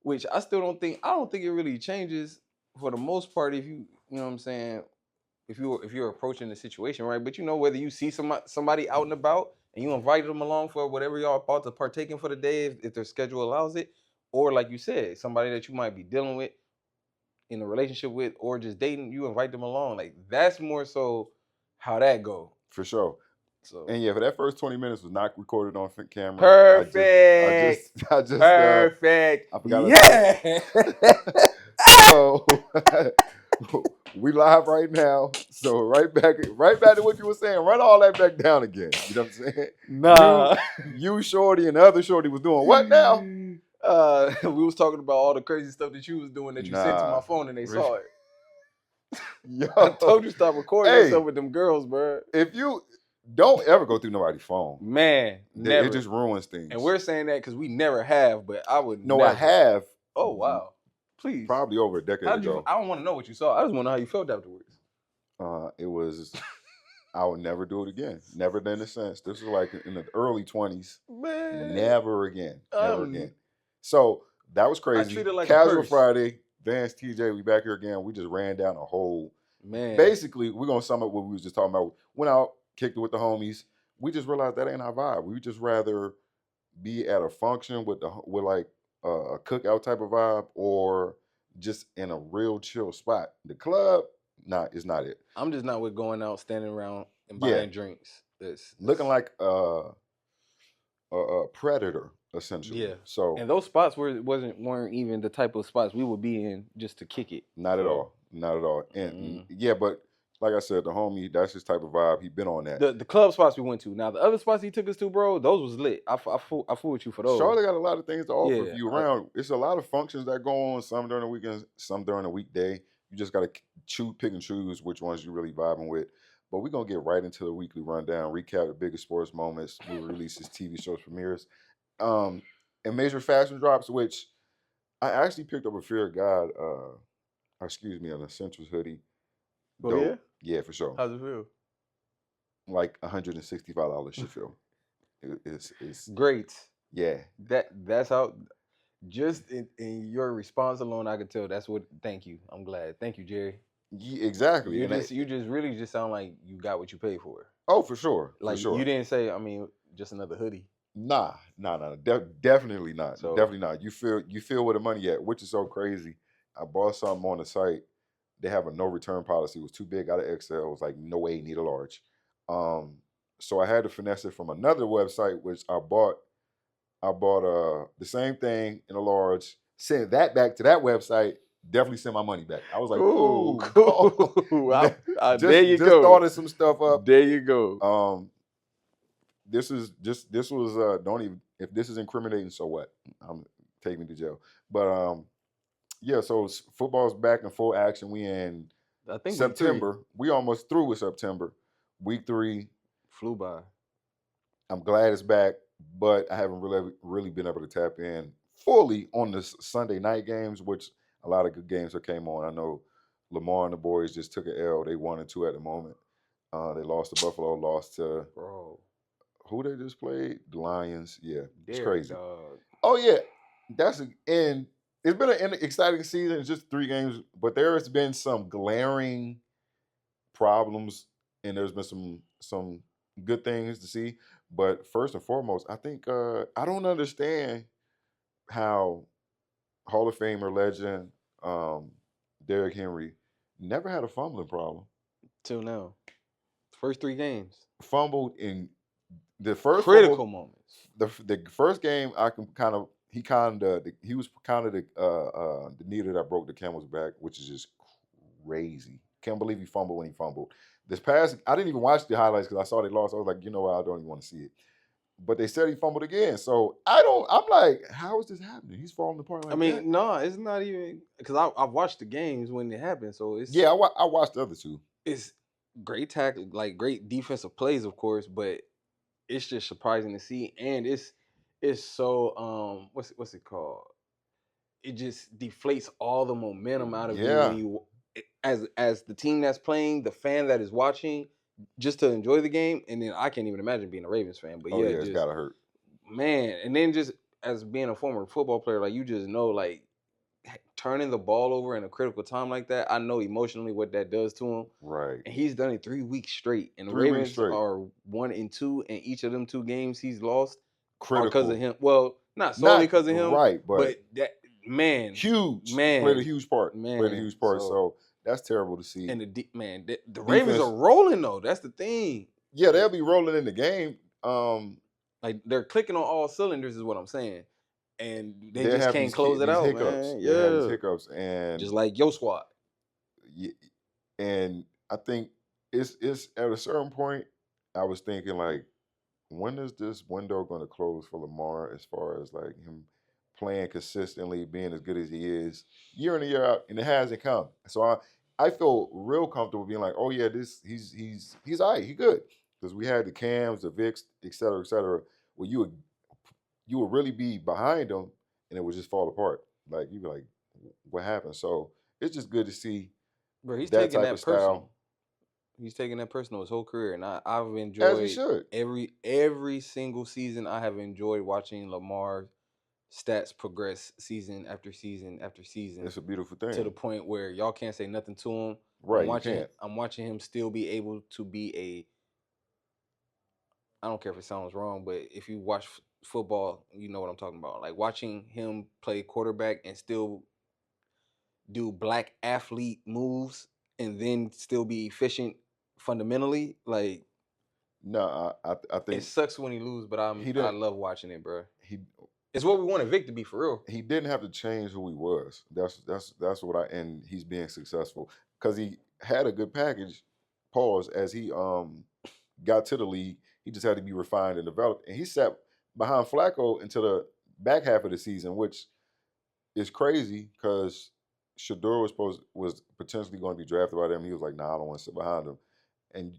which I still don't think it really changes for the most part if you know what I'm saying, if you're approaching the situation right. But whether you see somebody out and about and you invite them along for whatever y'all about to partake in for the day, if their schedule allows it, or like you said, somebody that you might be dealing with in a relationship with or just dating, you invite them along. Like that's more so how that go. For sure. So And yeah, for that first 20 minutes was not recorded on camera. perfect. I just Perfect. I forgot Yeah. so we live right now. So right back to what you were saying. Run all that back down again. You know what I'm saying? Nah. You Shorty and the other Shorty was doing what now? We was talking about all the crazy stuff that you was doing that you sent to my phone and they saw it. Yo, I told you stop recording hey, yourself with them girls, bro. If you don't ever go through nobody's phone, man, never. It just ruins things. And we're saying that because we never have, but I would. No, never. I have. Oh wow, please. Probably over a decade ago. I don't want to know what you saw. I just want to know how you felt afterwards. It was. I would never do it again. Never in a sense. This was like in the early 20s. Man, never again. Never again. So that was crazy. I treat it like Casual a purse. Friday. Vance, TJ, we back here again. We just ran down a whole. Man. Basically, we're gonna sum up what we was just talking about. Went out, kicked it with the homies. We just realized that ain't our vibe. We just rather be at a function with like a cookout type of vibe, or just in a real chill spot. The club, it's not it. I'm just not with going out, standing around and buying drinks. It's looking like a predator, essentially. Yeah. So and those spots weren't even the type of spots we would be in just to kick it. Not at all. Not at all. And yeah, but like I said, the homie, that's his type of vibe. He been on that. The club spots we went to. Now the other spots he took us to, bro, those was lit. I fool with you for those. Charlotte got a lot of things to offer if you around. It's a lot of functions that go on. Some during the weekends, some during the weekday. You just gotta pick and choose which ones you really vibing with. But we're gonna get right into the weekly rundown, recap the biggest sports moments, movie releases, TV shows, premieres, and major fashion drops. Which I actually picked up a Fear of God. An Essentials hoodie. Oh, yeah? Yeah, for sure. How's it feel? Like $165 should feel. It's great. Yeah. That's how. Just in your response alone, I could tell that's what. Thank you. I'm glad. Thank you, Jerry. Yeah, exactly. You just really just sound like you got what you paid for. Oh, for sure. Like for sure. You didn't say. I mean, just another hoodie. Nah. Definitely not. So, definitely not. You feel where the money at, which is so crazy. I bought something on the site. They have a no return policy. It was too big out of XL. It was like no way, need a large. So I had to finesse it from another website, which I bought the same thing in a large. Sent that back to that website. Definitely send my money back. I was like, cool. There you just go. Started some stuff up. There you go. This was don't even, if this is incriminating, so what? Take me to jail. But yeah, so football's back in full action. We in September. We almost through with September. Week 3 flew by. I'm glad it's back, but I haven't really been able to tap in fully on the Sunday night games, which a lot of good games that came on. I know Lamar and the boys just took an L. They 1-2 at the moment. They lost to Buffalo, lost to who they just played? The Lions. Yeah, it's crazy. Oh yeah, and it's been an exciting season. It's just 3 games, but there has been some glaring problems, and there's been some good things to see. But first and foremost, I think I don't understand how Hall of Famer legend Derrick Henry never had a fumbling problem till now. First 3 games fumbled in the first critical moments. The first game, he was kind of the needle that broke the camel's back, which is just crazy. Can't believe he fumbled when he fumbled. This past, I didn't even watch the highlights because I saw they lost. I was like, you know what, I don't even want to see it. But they said he fumbled again, so I'm like, how is this happening? He's falling apart like that. No, it's not even because I've watched the games when it happened. So it's I watched the other 2. It's great tackle, like great defensive plays, of course, but it's just surprising to see, and it's so what's it called? It just deflates all the momentum out of you when you, as the team that's playing, the fan that is watching, just to enjoy the game. And then I can't even imagine being a Ravens fan, but it's gotta hurt, man. And then just as being a former football player, like you just know, like turning the ball over in a critical time like that, I know emotionally what that does to him. Right. And he's done it 3 weeks straight. And the 3 weeks Ravens straight. are 1-2, and each of them 2 games he's lost are because of Critical. him. Well, not solely Not because of him, right, but that man, huge. Played a man, huge part. Played a man. huge part. So So that's terrible to see. and the Ravens Defense. are rolling though. That's the thing. Yeah, they'll be rolling in the game. Like they're clicking on all cylinders, is what I'm saying. And they They just have can't close it these out, hiccups. man. They have these Yeah, hiccups, and just like your squad. and I think it's at a certain point. I was thinking like, when is this window going to close for Lamar as far as like him playing consistently, being as good as he is year in and year out, and it hasn't come. So I feel real comfortable being like, oh yeah, this he's all right, he good, because we had the Cams, the Vicks, et cetera, et cetera. Well, you would really be behind them, and it would just fall apart. Like you'd be like, what happened? So it's just good to see Bro, he's that taking type that of personal. style, He's taking that personal his whole career, and I've as he enjoyed should. every single season. I have enjoyed watching Lamar stats progress season after season after season It's a beautiful to the thing, point where y'all can't say nothing to him. right? You can't. I'm watching him still be able to be a. I don't care if it sounds wrong, but if you watch football, you know what I'm talking about. Like watching him play quarterback and still do black athlete moves and then still be efficient fundamentally. Like No, I it think sucks when he lose, but he I didn't. love watching it, bro. He It's what we wanted Vic to be for real. he didn't have to change who he was. That's what and he's being successful because he had a good package. Pause as he got to the league. He just had to be refined and developed, and he sat behind Flacco until the back half of the season, which is crazy because Shedeur was potentially going to be drafted by them. He was like, "Nah, I don't want to sit behind him," and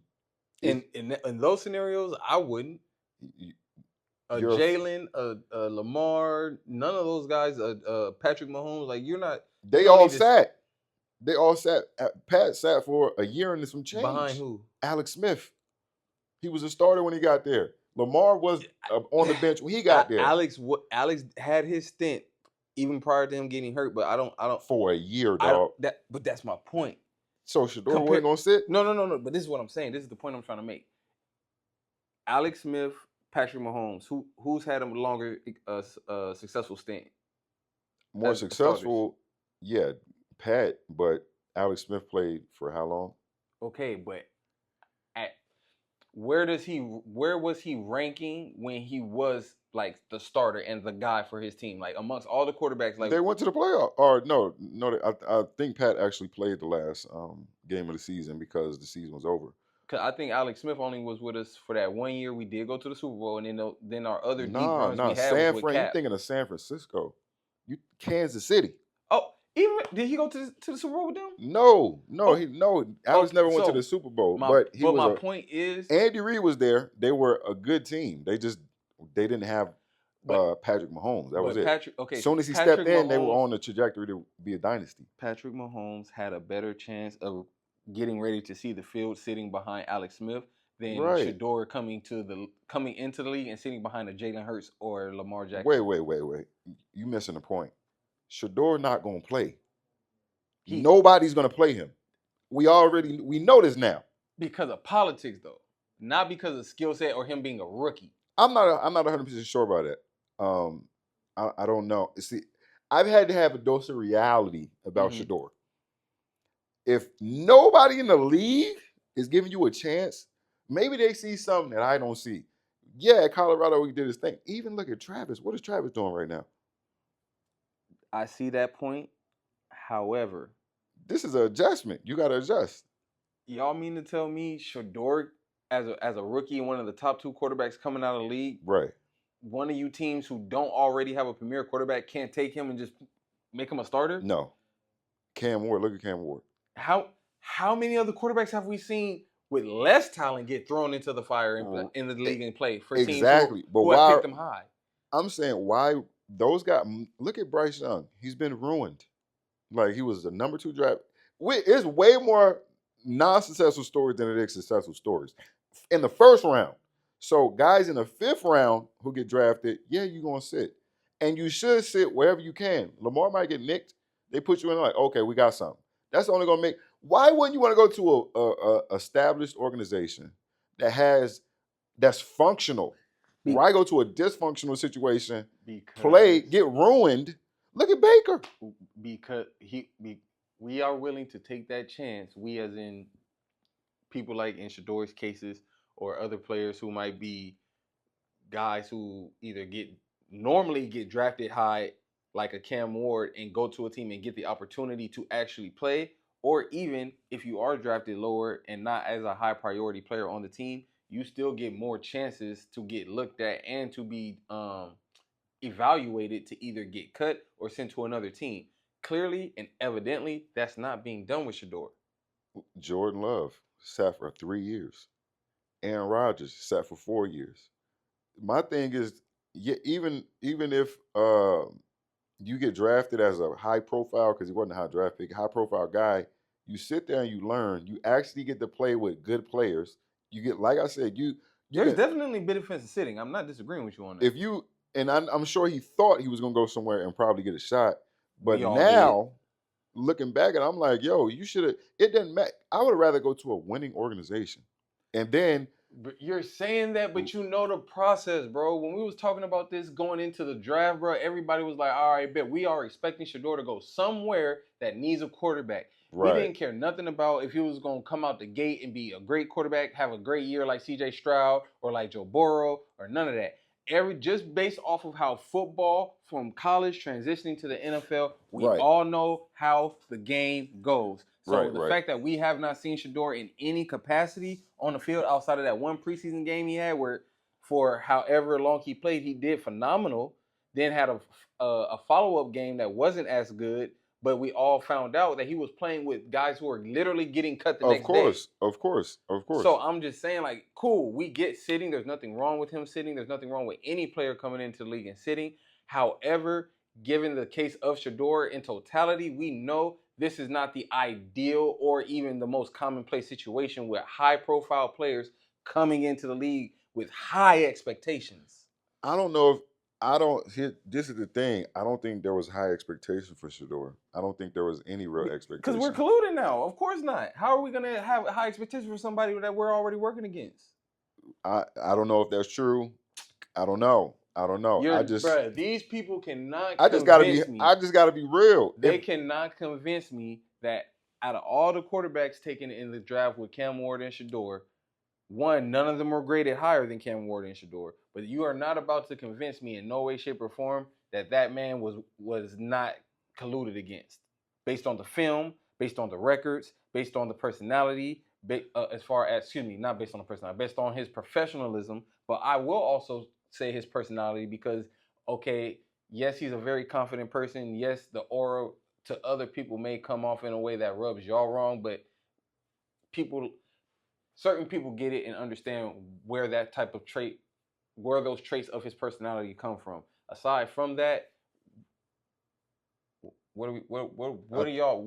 In those scenarios, I wouldn't. y- A you're Jalen, a Lamar, none of those guys, Patrick Mahomes, like you're not. You they don't all need to sat. They all sat. Pat sat for a year and some behind change. who? Alex Smith. He was a starter when he got there. Lamar was on the bench when he got there Alex had his stint even prior to him getting hurt, but I don't for a year, I don't dog. that but that's my point. So Shedeur Compare wasn't gonna sit. no, but this is what I'm saying. This is the point I'm trying to make. Alex Smith, Patrick Mahomes, who's had a longer successful stint More as starters? successful, yeah, Pat. But Alex Smith played for how long? Okay, but at where was he ranking when he was like the starter and the guy for his team? Like amongst all the quarterbacks, like They went to the playoff. Or no. I think Pat actually played the last game of the season because the season was over. cause I think Alex Smith only was with us for that 1 year. We did go to the Super Bowl, and then our other deep Nah, runs we nah. had was San with Fran. You Cap. thinking of San Francisco? You Kansas City? Oh, even did he go to the Super Bowl with them? No, no. Oh, No. Alex never went to the so Super Bowl, but he was my a. point is, Andy Reid was there. They were a good team. They didn't have but Patrick Mahomes. That was but it. Patrick, okay, As soon as he Patrick stepped in, they were Mahomes, on the trajectory to be a dynasty. Patrick Mahomes had a better chance of getting ready to see the field sitting behind Alex Smith than Right. Shedeur coming into the league and sitting behind a Jalen Hurts or Lamar Jackson. Wait. You missing the point. Shedeur not gonna play. He Nobody's gonna play him. We know this now. because of politics though, not because of skill set or him being a rookie. I'm not 100% sure about that. I don't know. See, I've had to have a dose of reality about Mhm. Shedeur. If nobody in the league is giving you a chance, maybe they see something that I don't see. Yeah, at Colorado, he did his thing. Even look at Travis. What is Travis doing right now? I see that point. However, This is an adjustment. You got to adjust. y'all mean to tell me Shedeur as a rookie and one of the top 2 quarterbacks coming out of the league, Right. one of you teams who don't already have a premier quarterback can't take him and just make him a starter? No. Cam Ward. Look at Cam Ward. How many other quarterbacks have we seen with less talent get thrown into the fire in the league and play for teams Exactly. But who have why? picked them high? I'm saying why those guys. Look at Bryce Young. He's been ruined. Like he was the number 2 draft. It's way more non-successful stories than it is successful stories in the first round. So guys in the 5th round who get drafted, yeah, you're gonna sit, and you should sit wherever you can. Lamar might get nicked, They put you in like, okay, we got something. That's only gonna make. Why wouldn't you want to go to a established organization that's functional? Be- Why go to a dysfunctional situation, play, because get ruined? Look at Baker. because we are willing to take that chance. We, as in people like in Shedeur's cases, or other players who might be guys who either normally get drafted high, like a Cam Ward, and go to a team and get the opportunity to actually play, or even if you are drafted lower and not as a high priority player on the team, you still get more chances to get looked at and to be evaluated to either get cut or sent to another team. Clearly and evidently, that's not being done with Shedeur. Jordan Love sat for 3 years. Aaron Rodgers sat for 4 years. My thing is, yeah, even if you get drafted as a high profile, because he wasn't a high draft pick, high profile guy, you sit there and you learn. You actually get to play with good players. You get, like I said, you There's can definitely benefits in sitting. I'm not disagreeing with you on that. if you and I'm sure he thought he was gonna go somewhere and probably get a shot, but We all did. now looking back at it, I'm like, yo, you should have. It doesn't matter. I would rather go to a winning organization, and then But you're saying that, but you know the process, bro. When we was talking about this going into the draft, bro, everybody was like, all right, bet we are expecting Shedeur to go somewhere that needs a quarterback. We right, didn't care nothing about if he was going to come out the gate and be a great quarterback, have a great year like CJ Stroud or like Joe Burrow or none of that. Just based off of how football from college transitioning to the NFL, we right, all know how the game goes. So right, the right. fact that we have not seen Shedeur in any capacity on the field outside of that one preseason game he had, where for however long he played, he did phenomenal. Then had a follow up game that wasn't as good, but we all found out that he was playing with guys who were literally getting cut the Of next day. course, of course, of course. So I'm just saying, like, cool, we get sitting. There's nothing wrong with him sitting. There's nothing wrong with any player coming into the league and sitting. However, given the case of Shedeur in totality, we know this is not the ideal or even the most commonplace situation with high profile players coming into the league with high expectations. I don't know if I don't. This is the thing. I don't think there was high expectation for Shedeur. I don't think there was any real Because we're expectation. colluding now. Of course not. How are we going to have high expectations for somebody that we're already working against? I don't know if that's true. I don't know. I don't know. Bruh, these people cannot I just gotta be convince me. I just gotta be real. They cannot convince me that out of all the quarterbacks taken in the draft with Cam Ward and Shedeur, one, none of them were graded higher than Cam Ward and Shedeur. But you are not about to convince me in no way, shape, or form that that man was not colluded against, based on the film, based on the records, based on the personality. As far as, excuse me, not based on the personality, based on his professionalism. But I will also say his personality because, okay, yes, he's a very confident person. Yes, the aura to other people may come off in a way that rubs y'all wrong, but people, certain people get it and understand where that type of trait, where those traits of his personality come from. Aside from that, what are we, what are y'all,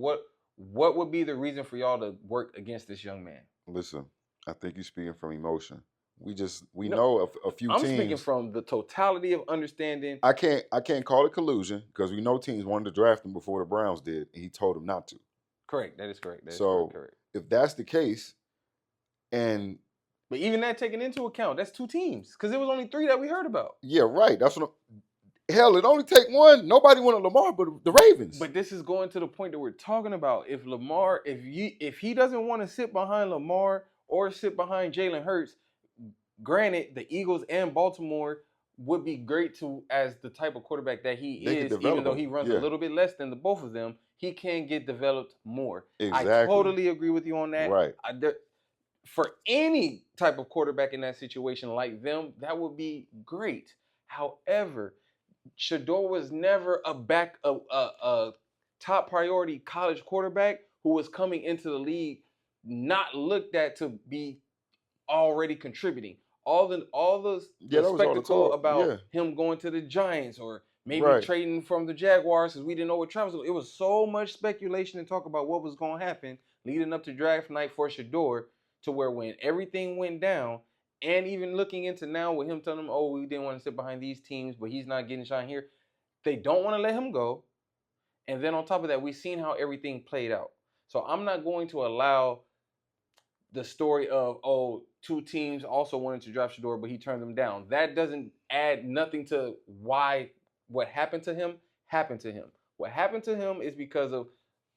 what would be the reason for y'all to work against this young man? Listen, I think you're speaking from emotion. We No, know a few I'm teams. speaking from the totality of understanding. I can't call it collusion because we know teams wanted to draft him before the Browns did, and he told them not to. Correct. That is correct. That is So correct. if that's the case, and But even that taken into account, that's two teams because there was only three that we heard about. yeah, right. That's what. Hell, it only take one. Nobody wanted Lamar but the Ravens. But this is going to the point that we're talking about. If Lamar, if he doesn't want to sit behind Lamar or sit behind Jalen Hurts, granted, the Eagles and Baltimore would be great to as the type of quarterback that he They could is, develop even though him. he runs Yeah. a little bit less than the both of them, he can get developed more. Exactly. I totally agree with you on that. Right. For any type of quarterback in that situation like them, that would be great. However, Shedeur was never a top priority college quarterback who was coming into the league not looked at to be already contributing. All the Yeah, that was all the spectacle talk. about Yeah. him going to the Giants or maybe Right. trading from the Jaguars because we didn't know what Travis was. It was so much speculation and talk about what was going to happen leading up to draft night for Shedeur to where when everything went down, and even looking into now with him telling them, oh, we didn't want to sit behind these teams, but he's not getting shot here. They don't want to let him go. And then on top of that, we've seen how everything played out. So I'm not going to allow the story of, oh, two teams also wanted to draft Shedeur, but he turned them down. That doesn't add nothing to why what happened to him happened to him. What happened to him is because of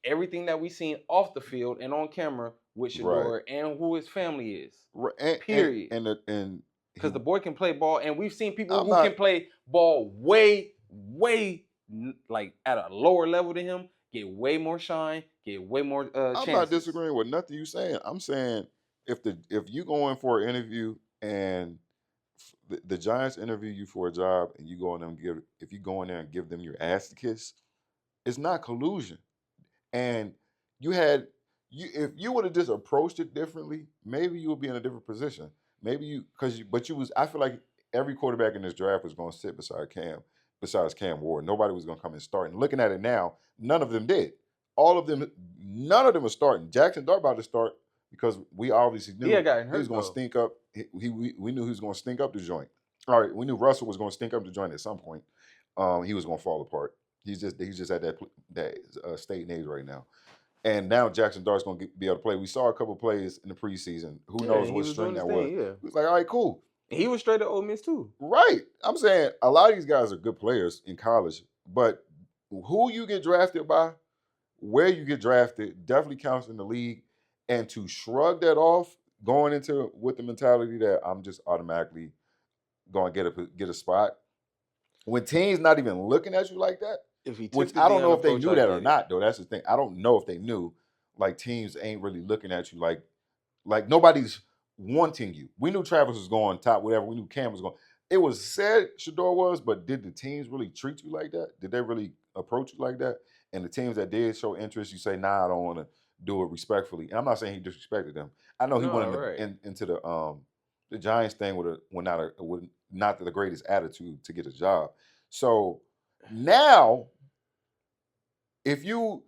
everything that we seen off the field and on camera with Right. Shedeur and who his family is. Right. Period. And Because he. the boy can play ball, and we've seen people I'm who can not. play ball way like at a lower level than him, get way more shine, get way more I'm not chances. disagreeing with nothing you saying. I'm saying if you go in for an interview and the Giants interview you for a job and you go in there and give if you go in there and give them your ass to kiss, it's not collusion. And you had you if you would have just approached it differently, maybe you would be in a different position. Maybe you because but you was I feel like every quarterback in this draft was going to sit beside Cam, besides Cam Ward. Nobody was going to come and start. And looking at it now, none of them did. All of them, none of them were starting. Jackson Dart about to start because we obviously He had knew gotten he was hurt going to though. stink up. We knew he was going to stink up the joint. All right, we knew Russell was going to stink up the joint at some point. He was going to fall apart. He's just at that state and age right now. And now Jackson Dart's going to be able to play. We saw a couple plays in the preseason. Who Yeah, knows and he what was doing string his that was? thing. Yeah, He was like, all right, cool. and he was straight to Ole Miss too. Right. I'm saying a lot of these guys are good players in college, but who you get drafted by, where you get drafted, definitely counts in the league. And to shrug that off, going into with the mentality that I'm just automatically going to get a spot, when teams not even looking at you like that, If he which took the I don't know Deion if they approach, knew I that or get it. not, though. That's the thing. I don't know if they knew. Like teams ain't really looking at you like nobody's wanting you. We knew Travis was going top, whatever. We knew Cam was going. It was said Shedeur was, but did the teams really treat you like that? Did they really approach you like that? And the teams that did show interest, you say, "Nah, I don't want to do it respectfully." And I'm not saying he disrespected them. I know he No, went right. into the Giants thing with not the greatest attitude to get a job. So now, if you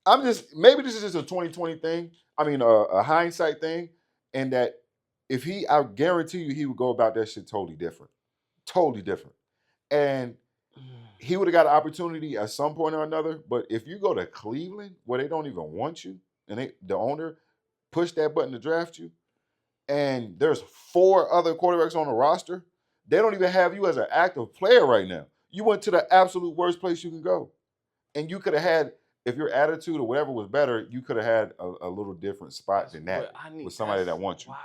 I'm just maybe this is just a 2020 thing. I mean, a hindsight thing, and that if I guarantee you, he would go about that shit totally different, and he would have got an opportunity at some point or another. But if you go to Cleveland, where they don't even want you, and the owner push that button to draft you, and there's 4 other quarterbacks on the roster, they don't even have you as an active player right now. You went to the absolute worst place you can go. And you could have had, if your attitude or whatever was better, you could have had a little different spot That's than what that I need. with somebody That's that wants you. why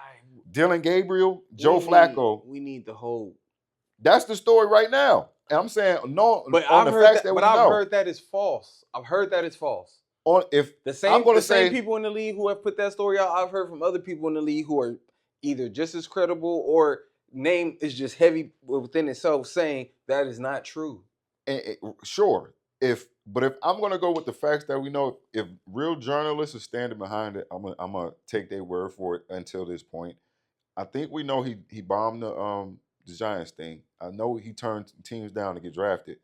Dylan Gabriel, we Joe need Flacco, we need the whole. that's the story right now. And I'm saying no But on I've the heard facts that. that But we I've know. heard that is false. I've heard that is false. On if The I'm same gonna the same say people in the league who have put that story out, I've heard from other people in the league who are either just as credible or name is just heavy within itself saying that is not true. sure. But if I'm gonna go with the facts that we know, if real journalists are standing behind it, I'm gonna take their word for it until this point. I think we know he bombed the Giants thing. I know he turned teams down to get drafted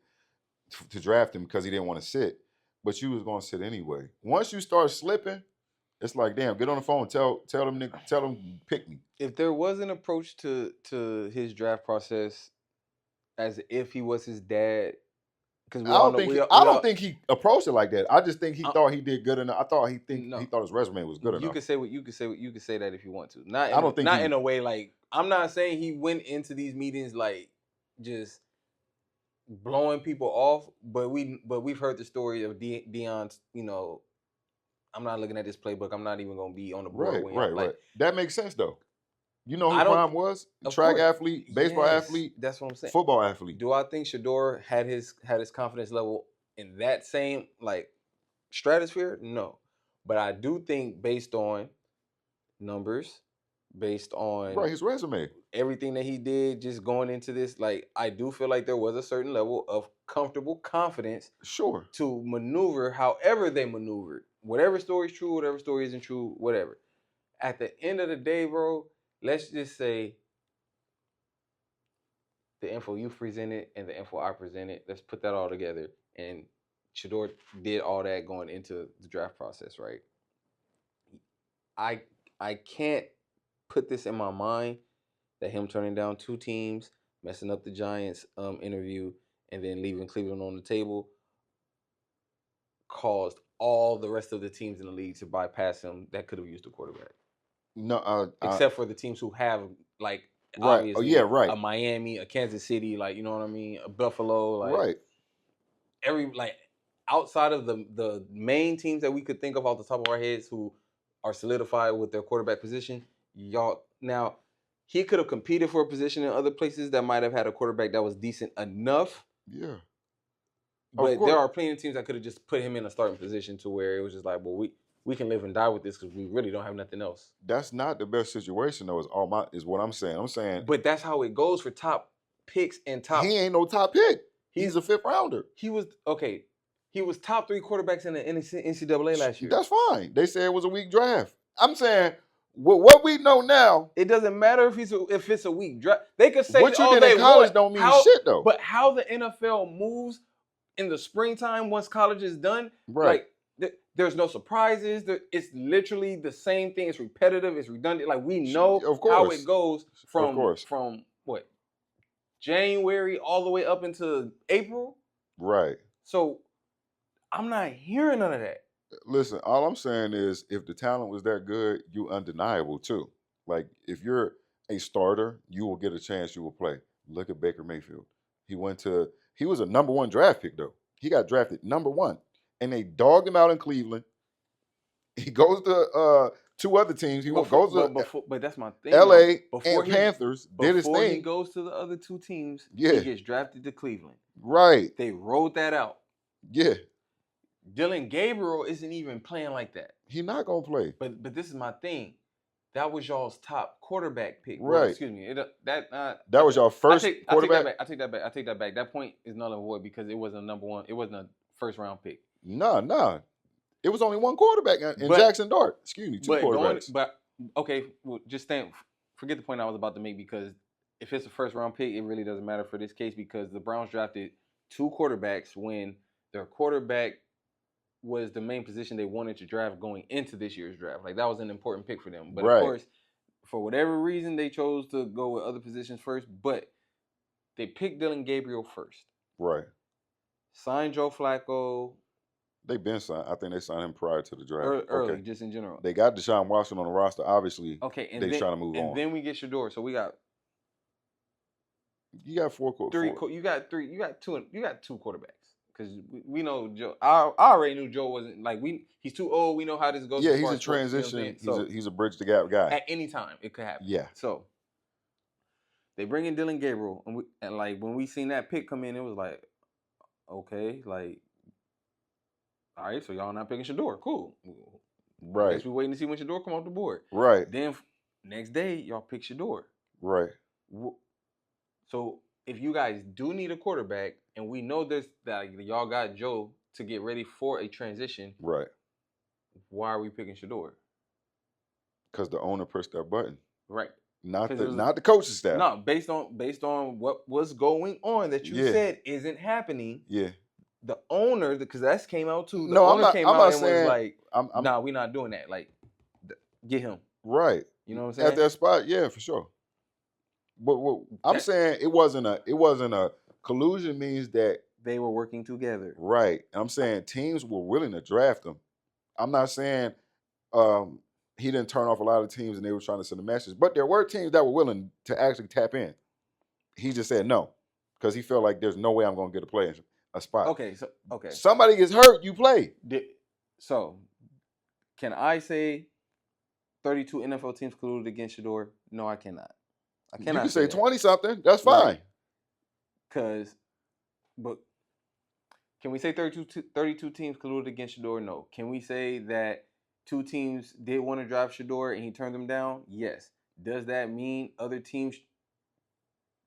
to draft him because he didn't want to sit. But you was gonna sit anyway. Once you start slipping, it's like damn. Get on the phone. Tell them pick me. If there was an approach to his draft process as if he was his dad, because we all know I we don't all think he approached it like that. I just think he uh, thought he did good enough. I thought he no. thought his resume was good You enough. could say what you could say. You could say that if you want to. Not I in don't think not he in a way like I'm not saying he went into these meetings like just blowing people off, but we've heard the story of Deion's. I'm not looking at this playbook. I'm not even gonna be on the board when y'all like. right. That makes sense though. You know who I don't. Prime was? Of Track course, athlete, baseball yes, athlete, that's what I'm saying. football athlete. Do I think Shedeur had his confidence level in that same like stratosphere? No, but I do think based on numbers, based on Right, his resume. everything that he did just going into this, like I do feel like there was a certain level of comfortable confidence Sure. to maneuver however they maneuvered. Whatever story is true, whatever story isn't true, whatever. At the end of the day, bro, let's just say the info you presented and the info I presented, let's put that all together. And Shedeur did all that going into the draft process, right? I I can't put this in my mind that him turning down 2 teams, messing up the Giants interview, and then leaving Cleveland on the table caused all the rest of the teams in the league to bypass him that could have used a quarterback. No, Except for the teams who have, like, right. Oh obviously yeah, right, a Miami, a Kansas City, like, you know what I mean, a Buffalo, like right. like outside of the main teams that we could think of off the top of our heads who are solidified with their quarterback position, y'all now he could have competed for a position in other places that might have had a quarterback that was decent enough. Yeah, of But there course. are plenty of teams that could have just put him in a starting position to where it was just like, well, we can live and die with this because we really don't have nothing else. That's not the best situation though. Is what I'm saying. I'm saying But that's how it goes for top picks and top. he ain't no top pick. He's a fifth rounder. He was okay. He was top 3 quarterbacks in the NCAA last year. That's fine. They say it was a weak draft. I'm saying what we know now. It doesn't matter if it's a weak draft. They could say What you all did they in college want. don't mean shit though. But how the NFL moves in the springtime once college is done, Right. like there's no surprises. It's literally the same thing. It's repetitive. It's redundant. Like we know how it goes from what January all the way up into April. Right. So I'm not hearing none of that. Listen, all I'm saying is if the talent was that good, you undeniable too. Like if you're a starter, you will get a chance, you will play. Look at Baker Mayfield. He was a number 1 draft pick though. He got drafted number 1. And they dogged him out in Cleveland. He goes to 2 other teams. But that's my thing. LA and Panthers did his Before thing. he goes to the other 2 teams, Yeah. he gets drafted to Cleveland. Right. They wrote that out. Yeah. Dylan Gabriel isn't even playing like that. He's not gonna play. But this is my thing. That was y'all's top quarterback pick. Right. Well, excuse me. That was your first quarterback. I take that back. That point is null and void because it wasn't a number 1. It wasn't a first round pick. No. It was only 1 quarterback in Jackson Dart. Excuse me, 2 quarterbacks. Okay, well, forget the point I was about to make because if it's a first round pick, it really doesn't matter for this case because the Browns drafted 2 quarterbacks when their quarterback was the main position they wanted to draft going into this year's draft. Like that was an important pick for them. But of course, for whatever reason, they chose to go with other positions first. But they picked Dylan Gabriel first. Right. Signed Joe Flacco. They've been signed. I think they signed him prior to the draft. Early, just in general. They got Deshaun Watson on the roster. Obviously, and they're trying to move on. And then we get Shedeur. So we got. You got 4 quarterbacks. You got 3. You got 2 quarterbacks. Because we know Joe. I already knew Joe wasn't like he's too old. We know how this goes. Yeah, he's a transition. He's a bridge the gap guy. At any time, it could happen. Yeah. So they bring in Dylan Gabriel, and like when we seen that pick come in, it was like, okay, like, all right, so y'all not picking Shedeur, cool. Right. I guess we waiting to see when Shedeur come off the board. Right. Then next day, y'all pick Shedeur. Right. So if you guys do need a quarterback, and we know that y'all got Joe to get ready for a transition, right? Why are we picking Shedeur? Because the owner pushed that button, right? Not the coaching staff. No, based on what was going on that you said isn't happening. Yeah. The owner, because that came out too. The owner came out and was like, "Nah, we're not doing that. Like, get him." Right. You know what I'm saying? At that spot, yeah, for sure. But I'm saying it wasn't a collusion. Means that they were working together. Right. I'm saying teams were willing to draft him. I'm not saying he didn't turn off a lot of teams and they were trying to send a message, but there were teams that were willing to actually tap in. He just said no because he felt like there's no way I'm going to get a spot. Okay. Somebody gets hurt, you play. So, can I say 32 NFL teams colluded against Shedeur? No, I cannot. I cannot. You can say 20-something. That's fine. But can we say 32 teams colluded against Shedeur? No. Can we say that 2 teams did want to draft Shedeur and he turned them down? Yes. Does that mean other teams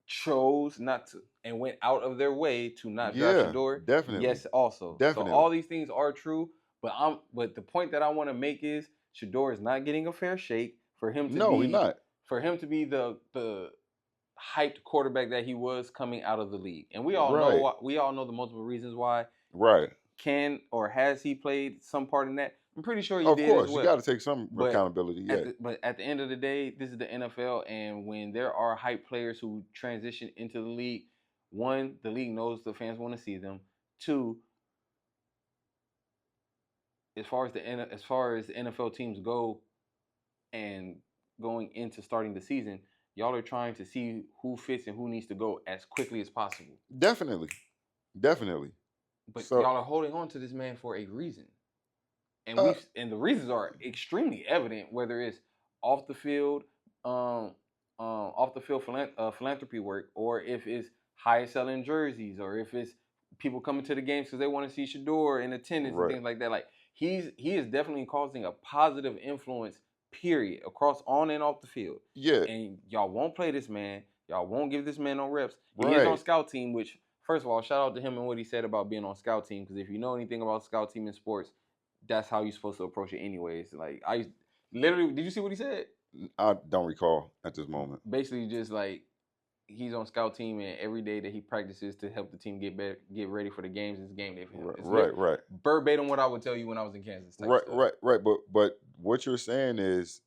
chose not to and went out of their way to not draft Shedeur? Definitely. Yes, also. Definitely. So all these things are true, but the point that I want to make is Shedeur is not getting a fair shake for him to he's not. For him to be the hyped quarterback that he was coming out of the league. And we all know the multiple reasons why. Right. Can or has he played some part in that? I'm pretty sure he did. Of course, as well. you got to take some accountability. But at the end of the day, this is the NFL, and when there are hype players who transition into the league, 1, the league knows the fans want to see them. 2, as far as the NFL teams go, and going into starting the season, y'all are trying to see who fits and who needs to go as quickly as possible. Definitely, definitely. But So, y'all are holding on to this man for a reason, and uh, the reasons are extremely evident. Whether it's off the field, off the field philanthropy work, or if it's high selling jerseys, or if it's people coming to the games because they want to see Shedeur in attendance and right. things like that. Like he is definitely causing a positive influence, period, across on and off the field. Yeah, And y'all won't play this man. Y'all won't give this man no reps. He is on right. scout team, which first of all, shout out to him and what he said about being on scout team. Because if you know anything about scout team in sports, that's how you're supposed to approach it, anyways. Like I literally, did you see what he said? I don't recall at this moment. Basically, just like he's on scout team, and every day that he practices to help the team get ready for the games is game day for him. Right, It's right. verbatim what I would tell you when I was in Kansas type Right, stuff. right, right. But what you're saying is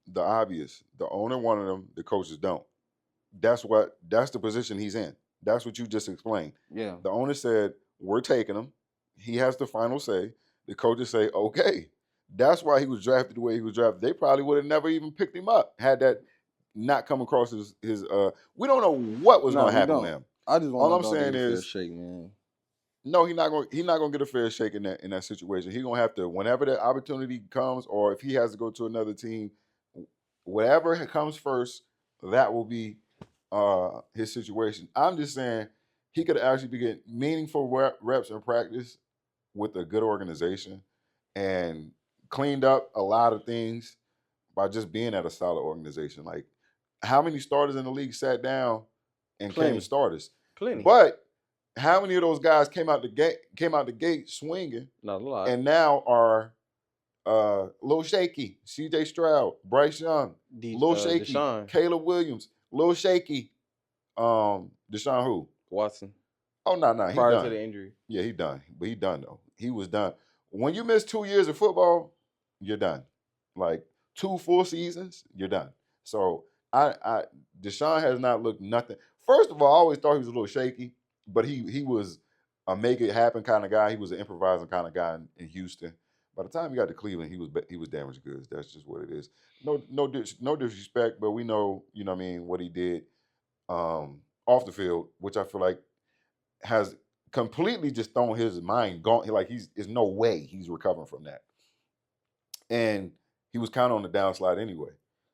the obvious. The owner wanted him, the coaches don't. That's the position he's in. That's what you just explained. Yeah, The owner said, we're taking him. He has the final say. The coaches say, okay. That's why he was drafted the way he was drafted. They probably would have never even picked him up had that not come across his we don't know what was no, gonna we happen with don't. him. I just want All my I'm dog to saying get a fair is shake, man. no, he's not gonna get a fair shake in that situation. He's gonna have to, whenever that opportunity comes, or if he has to go to another team, whatever comes first, that will be his situation. I'm just saying he could actually be getting meaningful reps in practice with a good organization and cleaned up a lot of things by just being at a solid organization. Like, how many starters in the league sat down and came Plenty, starters? plenty. But how many of those guys came out the gate swinging Not a lot. and now are Lil Shaky, CJ Stroud, Bryce Young, Lil Shaky, Deshaun Caleb Williams, Lil Shaky, Deshaun who? Watson Oh no, he prior to done. the injury. Yeah, he done. But he done though. He was done. When you miss 2 years of football, you're done. Like 2 full seasons, you're done. So I Deshaun has not looked nothing. First of all, I always thought he was a little shaky, but he was a make it happen kind of guy. He was an improvising kind of guy in Houston. By the time he got to Cleveland, he was damaged goods. That's just what it is. No disrespect, but we know, you know what I mean, what he did off the field, which I feel like has completely just thrown his mind gone. Like there's no way he's recovering from that. And he was kind of on the downslide anyway.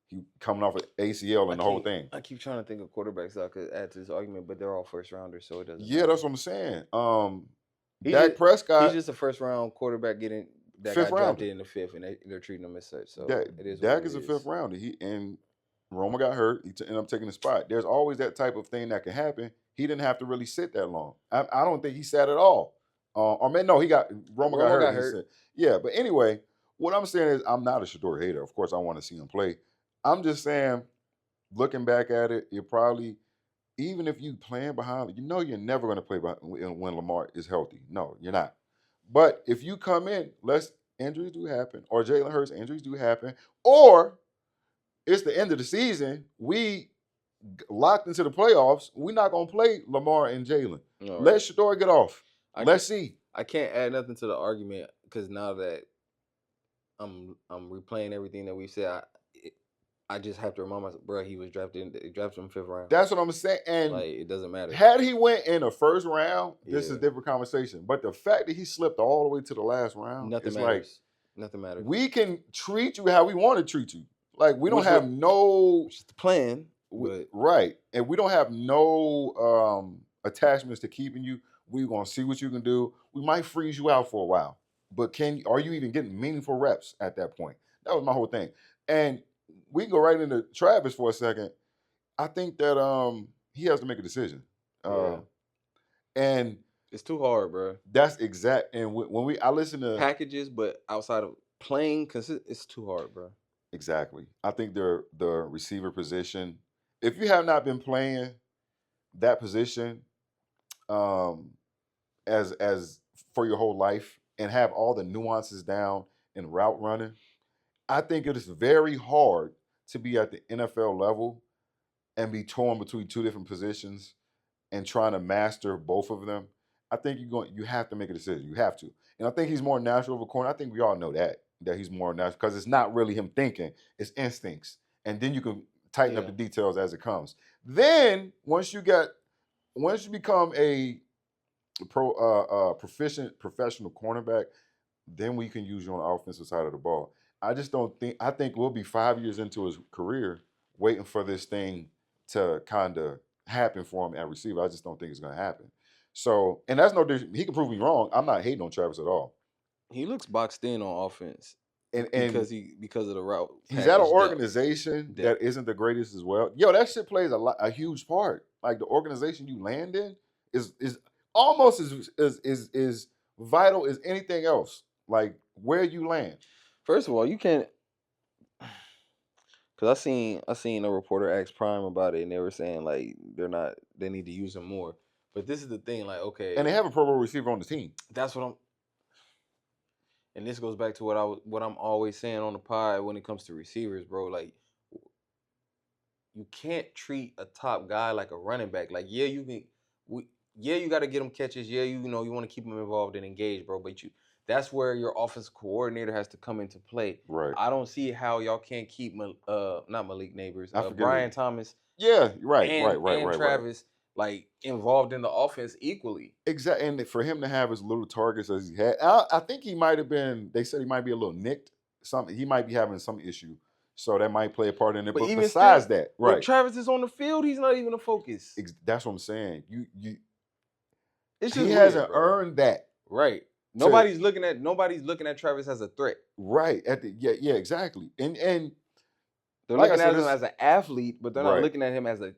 He coming off of ACL and the whole thing. I keep trying to think of quarterbacks that I could add to this argument, but they're all first rounders, so it doesn't Yeah, matter. that's what I'm saying. He's Dak just, Prescott, he's just a first round quarterback that fifth got rounder. drafted in the fifth, and they're treating him as such. So it is what Dak it is a is. fifth rounder. And Roma got hurt. He ended up taking the spot. There's always that type of thing that can happen. He didn't have to really sit that long. I don't think he sat at all. Or man, no, Roma got hurt. He said, yeah. But anyway, what I'm saying is, I'm not a Shedeur hater. Of course, I want to see him play. I'm just saying, looking back at it, you probably, even if you playing behind, you know you're never going to play when Lamar is healthy. No, you're not. But if you come in, injuries do happen, or Jalen Hurts injuries do happen, or it's the end of the season, we locked into the playoffs. We're not going to play Lamar and Jalen. Let Shedeur get off. Let's see. I can't add nothing to the argument because now that I'm replaying everything that we said, I just have to remind myself, bro, he was drafted in fifth round. That's what I'm saying. And like, it doesn't matter. Had he went in the first round, this is a different conversation. But the fact that he slipped all the way to the last round, nothing matters. Like, nothing matters. We can treat you how we want to treat you. Like, we don't have no plan. Right. And we don't have no attachments to keeping you. We're gonna see what you can do. We might freeze you out for a while. But are you even getting meaningful reps at that point? That was my whole thing. And we can go right into Travis for a second. I think that he has to make a decision. And it's too hard, bro. That's exact. And when I listen to packages, but outside of playing, it's too hard, bro. Exactly. I think the receiver position, if you have not been playing that position as for your whole life and have all the nuances down in route running, I think it is very hard to be at the NFL level and be torn between two different positions and trying to master both of them I think you have to make a decision. You have to. And I think he's more natural of a corner. I think we all know that he's more natural because it's not really him thinking, it's instincts. And then you can tighten up the details as it comes. Then once you become a proficient professional cornerback, then we can use you on the offensive side of the ball. I just don't think. I think we'll be 5 years into his career waiting for this thing to kind of happen for him at receiver. I just don't think it's going to happen. So, and that's no. He can prove me wrong. I'm not hating on Travis at all. He looks boxed in on offense And because of the route. He's at an organization that isn't the greatest as well. Yo, that shit plays a huge part. Like the organization you land in is almost as vital as anything else. Like where you land. First of all, you can't. Cause I seen a reporter ask Prime about it, and they were saying like they need to use him more. But this is the thing, like okay, and they have a Pro Bowl receiver on the team. That's what I'm. And this goes back to what I'm always saying on the pod when it comes to receivers, bro. Like you can't treat a top guy like a running back. Like you got to get him catches. Yeah, you want to keep him involved and engaged, bro. But that's where your offensive coordinator has to come into play. Right. I don't see how y'all can't keep not Malik Neighbors, I forget Brian Thomas. Yeah, right, and Travis like involved in the offense equally. Exactly, and for him to have as little targets as he had, I think he might have been. They said he might be a little nicked. He might be having some issue, so that might play a part in it. But even besides that, right? When Travis is on the field, he's not even a focus. That's what I'm saying. It's just he hasn't earned that. Right. Nobody's looking at Travis as a threat. Right. Yeah, exactly. And they're looking at him as an athlete, but they're not looking at him as an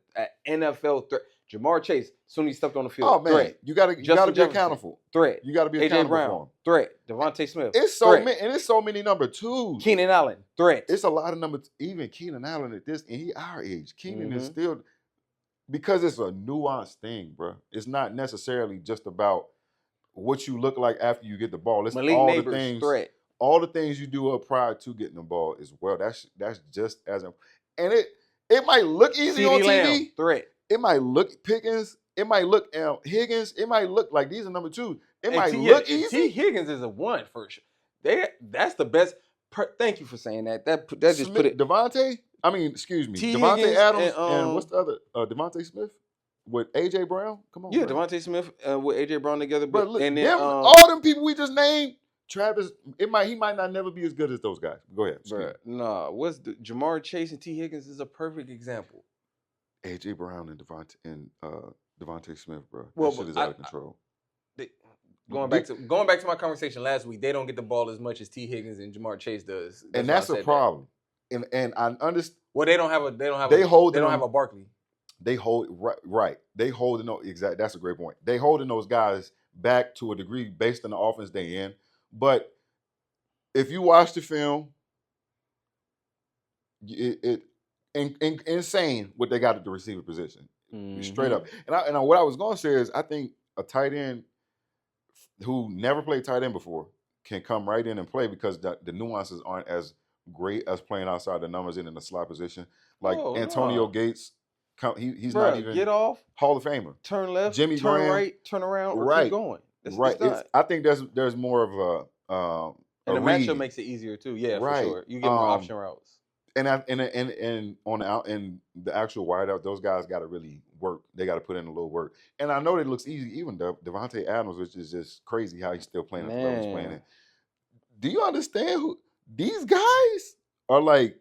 NFL threat. Jamar Chase, soon as he stepped on the field. Oh man, threat. you gotta be accountable. Threat. You gotta be accountable Brown, for him. Threat. Devontae Smith. It's so many, and it's so many number twos. Keenan Allen. Threat. It's a lot of numbers. Even Keenan Allen at this, and he our age. Keenan is still, because it's a nuanced thing, bro. It's not necessarily just about what you look like after you get the ball. It's Malik all Neighbors, the things. Threat. All the things you do up prior to getting the ball as well. That's just as and it might look easy on TV. Threat. It might look Pickens. It might look Higgins. It might look like these are number two. It might look easy. T. Higgins is a one for sure. That's the best. Thank you for saying that. That just put it. Devontae. I mean, excuse me. T. Devontae Higgins Adams and what's the other? Devontae Smith with AJ Brown. Come on. Yeah, bro. Devontae Smith with AJ Brown together. But look, and then all them people we just named. Travis, he might not never be as good as those guys. Go ahead. Nah, Jamar Chase and T. Higgins is a perfect example. AJ Brown and Devontae Smith, bro. Well, that shit is out of control. Going back to my conversation last week, they don't get the ball as much as T. Higgins and Jamar Chase does. And that's a problem. And I understand. Well, they don't have a Barkley. They hold right. They hold exactly. That's a great point. They holding those guys back to a degree based on the offense they in. But if you watch the film, it insane what they got at the receiver position, straight up. And what I was going to say is, I think a tight end who never played tight end before can come right in and play because the nuances aren't as great as playing outside the numbers in the slot position. Like Antonio Gates, he's not even get off Hall of Famer. Turn left, Jimmy turn Graham, right, turn around, or keep going. I think there's more of a and the matchup makes it easier too. Yeah, for sure. You get more option routes. And on the actual wideout, those guys got to really work. They got to put in a little work. And I know it looks easy. Even Devontae Adams, which is just crazy how he's still playing at the level he's playing in. Do you understand who these guys are? Like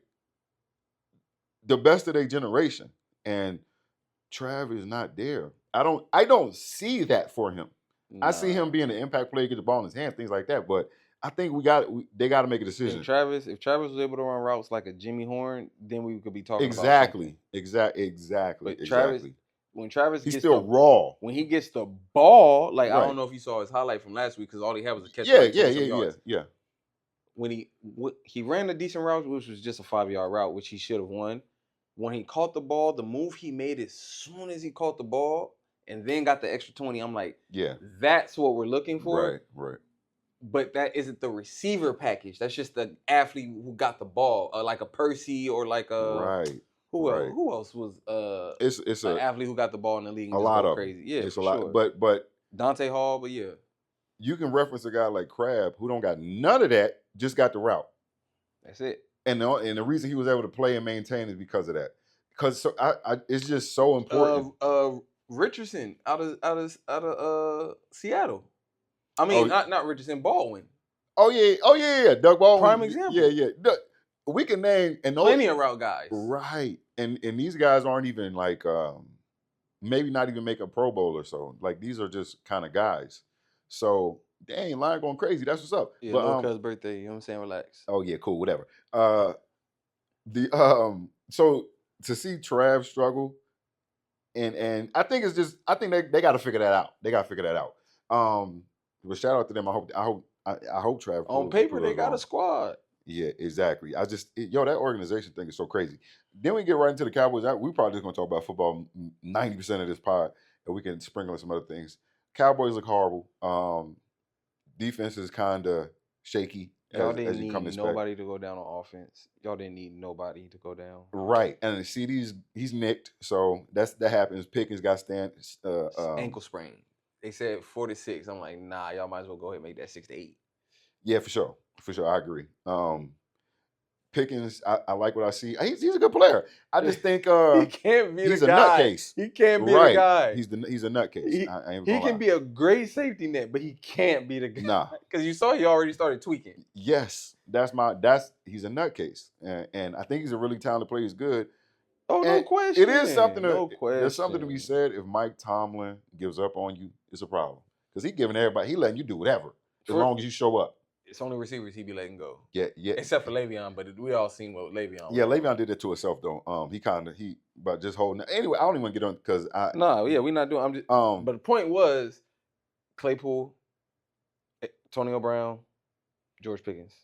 the best of their generation, and Trav is not there. I don't see that for him. Nah. I see him being an impact player, get the ball in his hands, things like that. But I think they got to make a decision. If Travis was able to run routes like a Jimmy Horn, then we could be talking exactly. about exactly. When Travis he's still raw. When he gets the ball, like I don't know if you saw his highlight from last week because all he had was a catch. Yeah. When he ran a decent route, which was just a 5-yard route, which he should have won. When he caught the ball, the move he made as soon as he caught the ball and then got the extra 20, I'm like, that's what we're looking for. Right. But that isn't the receiver package. That's just the athlete who got the ball, like a Percy or like a Who else was it's an athlete who got the ball in the league? And a lot of crazy. Yeah, it's for a lot. Sure. But Dante Hall, but yeah, You can reference a guy like Crab who don't got none of that, just got the route. that's it. And the reason he was able to play and maintain is because of that. Because so it's just so important. Richardson out of Seattle. I mean, Oh, not Richardson, Baldwin. yeah. Doug Baldwin, Prime example. yeah. We can name and those Plenty of route guys. right, and these guys aren't even like maybe not even make a Pro Bowl or so. Like these are just kind of guys. So dang, line going crazy. That's what's up. Yeah, But little cuz birthday. You know what I'm saying? Relax. oh yeah, cool, whatever. So to see Trav struggle, and I think it's just I think they got to figure that out. They got to figure that out. But shout out to them. I hope Trav On proves paper, they got wrong. a squad. Yeah, exactly. That organization thing is so crazy. Then we get right into the Cowboys. We probably just gonna talk about football 90% of this pod, and we can sprinkle in some other things. Cowboys look horrible. Defense is kind of shaky Y'all didn't as you come to need expect. nobody to go down on offense. Y'all didn't need nobody to go down. Right, and the CD's he's nicked, so that happens. Pickens got Ankle sprain. They said 4 to 6. I'm like, nah, y'all might as well go ahead and make that 6 to 8. Yeah, for sure. I agree. Pickens, I like what I see. He's a good player. I just think he can't be he's the a guy. nutcase. He can't be right. the guy. He's a nutcase. He can be a great safety net, but he can't be the guy. Nah, because you saw he already started tweaking. Yes, he's a nutcase, and I think he's a really talented player. He's good. Oh, no question. It is something. There's something to be said. If Mike Tomlin gives up on you, it's a problem because he's giving everybody. He letting you do whatever as long as you show up. It's only receivers he be letting go. Yeah. Except for Le'Veon, but we all seen what Le'Veon. Yeah, Le'Veon did it to himself though. But just holding. Anyway, I don't even want to get on because we're not doing. I'm just. But the point was, Claypool, Antonio Brown, George Pickens.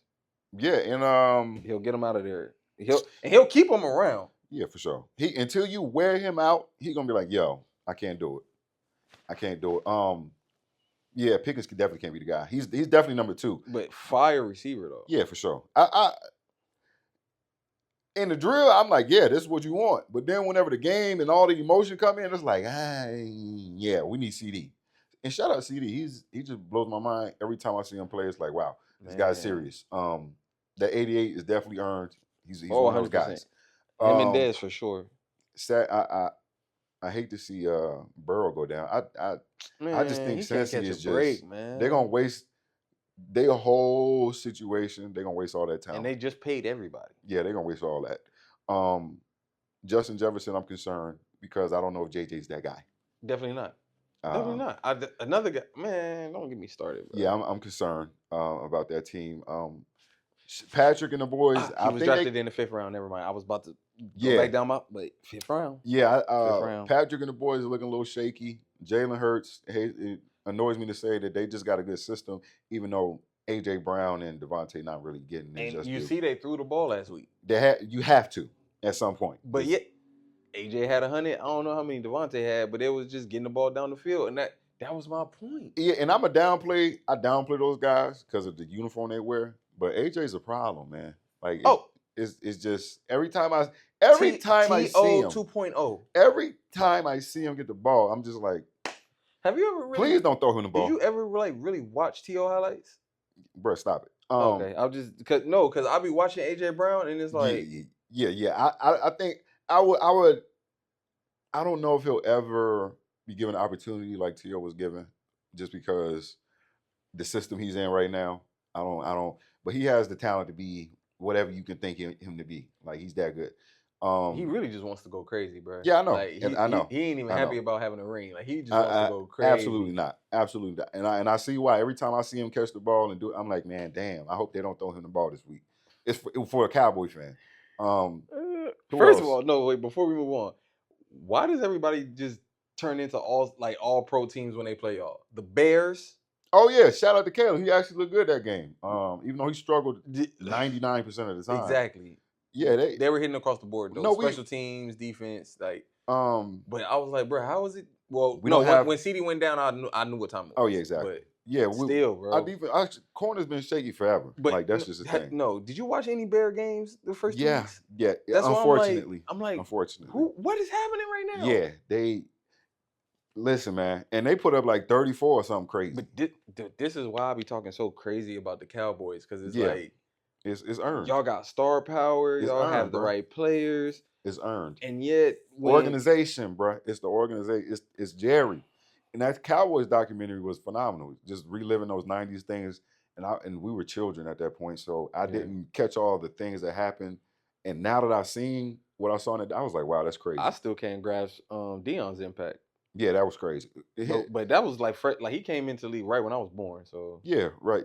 Yeah, and he'll get him out of there. He'll keep him around. Yeah, for sure. Until you wear him out, he's gonna be like, "Yo, I can't do it. Yeah, Pickens definitely can't be the guy. He's definitely number 2. But fire receiver though. Yeah, for sure. I in the drill, I'm like, yeah, this is what you want. But then whenever the game and all the emotion come in, it's like, yeah, we need CD. And shout out CD. He just blows my mind every time I see him play. It's like, wow, this guy's serious. That 88 is definitely earned. He's one of those guys. Him and Dez for sure. I hate to see Burrow go down. I just think Cincy is just man. They're gonna waste their whole situation. They're gonna waste all that time. And they just paid everybody. Yeah, they're gonna waste all that. Justin Jefferson, I'm concerned because I don't know if JJ's that guy. Definitely not. Definitely not. Another guy, man. Don't get me started. Bro. Yeah, I'm concerned about that team. Patrick and the boys. He was drafted in the 5th round. Never mind. I was about to go back down but 5th round. Yeah, 5th round. Patrick and the boys are looking a little shaky. Jalen Hurts. It annoys me to say that they just got a good system, even though AJ Brown and Devontae not really getting it. And you see, they threw the ball last week. You have to at some point. But yet, AJ had 100. I don't know how many Devontae had, but it was just getting the ball down the field, and that was my point. Yeah, and I downplay those guys because of the uniform they wear. But AJ's a problem, man. Like, it's just every time I see him 2.0. Every time I see him get the ball, I'm just like, have you ever please don't throw him the ball. Did you ever really watch T.O. highlights? Bro, stop it. Okay, I'll just because I'll be watching AJ Brown and it's like yeah. I think I would. I don't know if he'll ever be given an opportunity like T.O. was given, just because the system he's in right now. I don't. But he has the talent to be whatever you can think him to be. Like, he's that good. He really just wants to go crazy, bro. Yeah, I know. Like, I know. He ain't even happy about having a ring. Like, he just wants to go crazy. Absolutely not. And I see why. Every time I see him catch the ball and do it, I'm like, man, damn. I hope they don't throw him the ball this week. It's for a Cowboy fan. First of all, no, wait. Before we move on, why does everybody just turn into all pro teams when they play y'all? The Bears. Oh yeah, shout out to Caleb. He actually looked good that game. Even though he struggled 99% of the time. Exactly. Yeah, they were hitting across the board though. Special teams, defense, like. But I was like, bro, how is it? Well, when CD went down, I knew what time it was. Oh yeah, exactly. But yeah, still, bro. Our corner's been shaky forever. But like, that's just a thing. No, did you watch any Bear games the first 2 weeks? Yeah. That's unfortunately. I'm like, unfortunately, what is happening right now? Yeah, they. Listen, man, and they put up like 34 or something crazy. But this is why I be talking so crazy about the Cowboys, because it's Yeah, like it's earned. y'all got star power, It's y'all have earned, the bro. right players, It's earned. and yet when Organization, bro. It's the organization. It's Jerry, and that Cowboys documentary was phenomenal. Just reliving those '90s things, and we were children at that point, so I Yeah. didn't catch all the things that happened. And now that I've seen what I saw in it, I was like, wow, that's crazy. I still can't grasp Dion's impact. Yeah, that was crazy. But that was like like he came into the league right when I was born, so Yeah, right.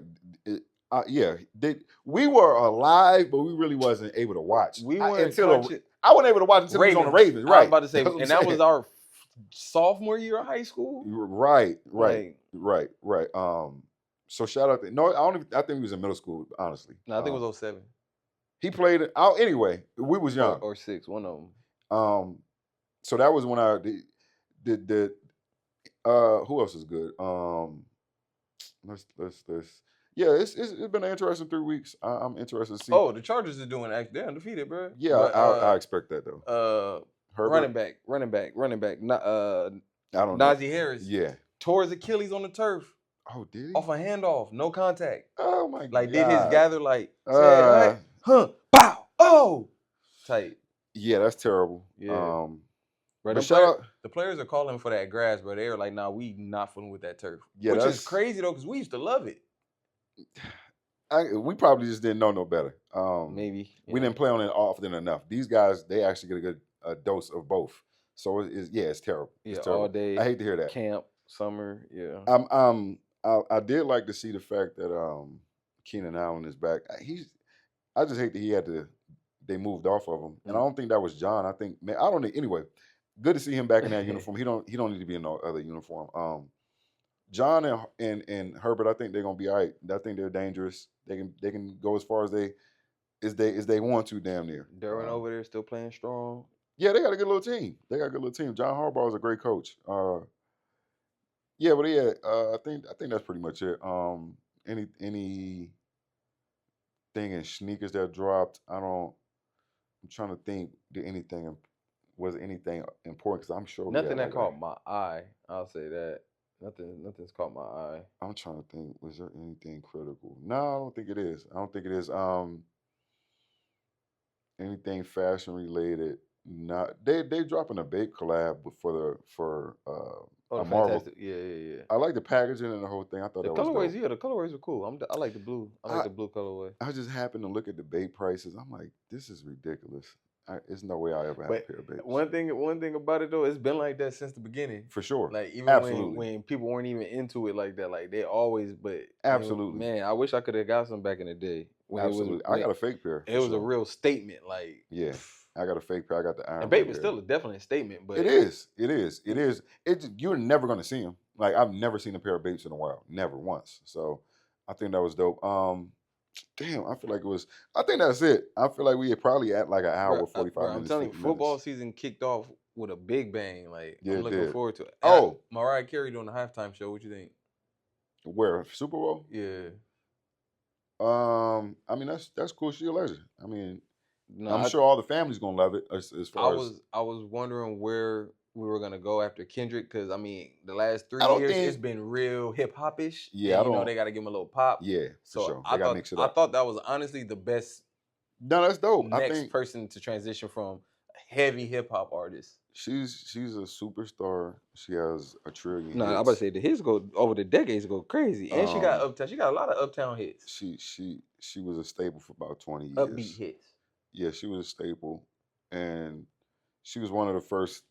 Yeah, we were alive, but we really wasn't able to watch. we weren't I wasn't able to watch until he was on the Ravens. I was Right. about to say, That's what I'm and that was saying. our sophomore year of high school. Right. Like, Right. So shout out to no, I don't even, I think he was in middle school, honestly. no, I think it was 07 He played it out anyway. We was young. or 6, one of them. So that was when I the who else is good? Let's yeah, it's been an interesting 3 weeks. I'm interested to see. Oh, the Chargers are doing they're undefeated, bro. Yeah, but, I expect that though. running back. Not I don't know. Najee Harris. Yeah. Tore his Achilles on the turf Oh, did he? off a handoff, no contact. Oh my god. Like did his gather like said, bow, oh, tight. Yeah, that's terrible. Yeah. But the players are calling for that grass, but they're like, nah, we not fooling with that turf. Yeah, which is crazy though, because we used to love it. We probably just didn't know no better. Maybe we didn't play on it often enough. These guys, they actually get a good dose of both. So it's terrible. Yeah, it's terrible. all day. I hate to hear that. Camp, summer, yeah. I did like to see the fact that Keenan Allen is back. I just hate that they moved off of him, and I don't think that was John. I think, man, I don't know. Anyway, good to see him back in that uniform. He don't need to be in no other uniform. John and Herbert, I think they're gonna be all right. I think they're dangerous. They can go as far as they want to, damn near. Derwin over there still playing strong. Yeah, they got a good little team. John Harbaugh is a great coach. Yeah, but yeah, I think that's pretty much it. Anything in sneakers that dropped? I'm trying to think. Was anything important? Because I'm sure nothing that caught my eye. I'll say that. Nothing's caught my eye. I'm trying to think. Was there anything critical? No, I don't think it is. Anything fashion related? Not they dropping a big collab for the Marvel. Fantastic. Yeah. I like the packaging and the whole thing. I thought the that was colorways. dope. Yeah, the colorways were cool. I like the blue. I like the blue colorway. I just happened to look at the bait prices. I'm like, this is ridiculous. There's no way I ever have a pair of baits. One thing about it though, it's been like that since the beginning. For sure. Like even when people weren't even into it like that, like they always. But absolutely, man, I wish I could have got some back in the day. Absolutely, I got a fake pair. It was a real statement. Like yeah. I got a fake pair. I got the iron. And Bape is still definitely a statement, but it is. You're never gonna see them. Like I've never seen a pair of Bapes in a while. Never once. So I think that was dope. Damn, I feel like it was. I think that's it. I feel like we are probably at like an hour, 45 minutes. I'm telling you, football season kicked off with a big bang. Like yeah, I'm looking forward to it. Oh, Mariah Carey doing the halftime show. What you think? Where Super Bowl? Yeah. I mean that's cool. She's a legend. I mean, I'm sure all the family's gonna love it. As far I was wondering where we were gonna go after Kendrick, because I mean the last 3 years it's been real hip hop-ish. Yeah, and, they got to give him a little pop. Yeah, so for sure. They gotta mix it up. I thought that was honestly the best. No, that's dope. Next person to transition from heavy hip hop artist. She's a superstar. She has a trillion. No, I'm about to say the hits go over the decades go crazy, and she got uptown. She got a lot of uptown hits. She was a staple for about 20 years. Upbeat hits. Yeah, she was a staple, and she was one of the first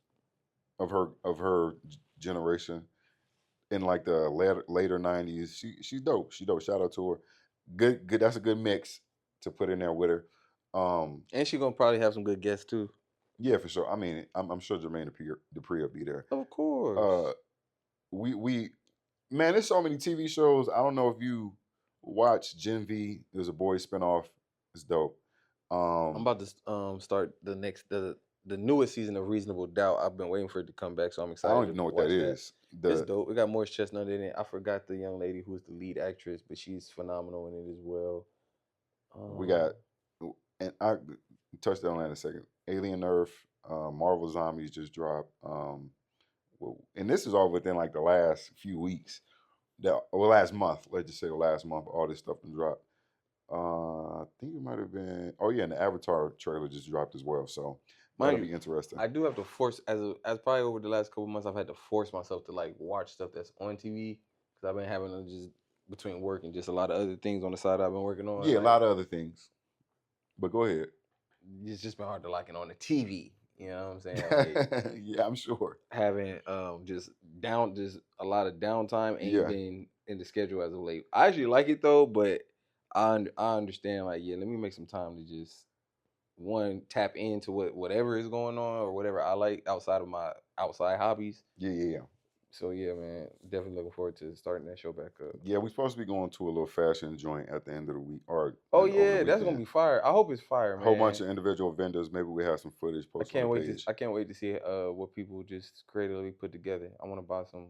of her generation in like the later 90s. She's dope. Shout out to her. Good. That's a good mix to put in there with her. And she's gonna probably have some good guests too. Yeah, for sure. I mean, I'm sure Jermaine Dupri will be there. Of course. Man, there's so many TV shows. I don't know if you watch Gen V. There's a boys spinoff. It's dope. I'm about to start the newest season of Reasonable Doubt. I've been waiting for it to come back, so I'm excited. I don't even know what that is. It's dope. We got Morris Chestnut in it. I forgot the young lady who's the lead actress, but she's phenomenal in it as well. We got, and I touched on that in a second. Alien Earth, Marvel Zombies just dropped. and this is all within like the last few weeks, last month. Let's just say the last month, all this stuff done dropped. I think it might have been. Oh yeah, and the Avatar trailer just dropped as well. So that'll Mind be you, interesting. I do have to force as probably over the last couple months I've had to force myself to like watch stuff that's on TV because I've been having to just between work and just a lot of other things on the side I've been working on. Yeah, a Like lot of other things. But go ahead. it's just been hard to like it on the TV. You know what I'm saying? Like Yeah, I'm sure. having just a lot of downtime ain't Yeah, been in the schedule as of late. I actually like it though, but I understand like yeah, let me make some time to just one tap into whatever is going on or whatever I like outside of my outside hobbies. yeah. So yeah, man, definitely looking forward to starting that show back up. Yeah, we're supposed to be going to a little fashion joint at the end of the week or Oh over the yeah, that's gonna weekend. be fire. I hope it's fire, A whole bunch man. of individual vendors. Maybe we have some footage posted on the page. I can't wait to see what people just creatively put together. I want to buy some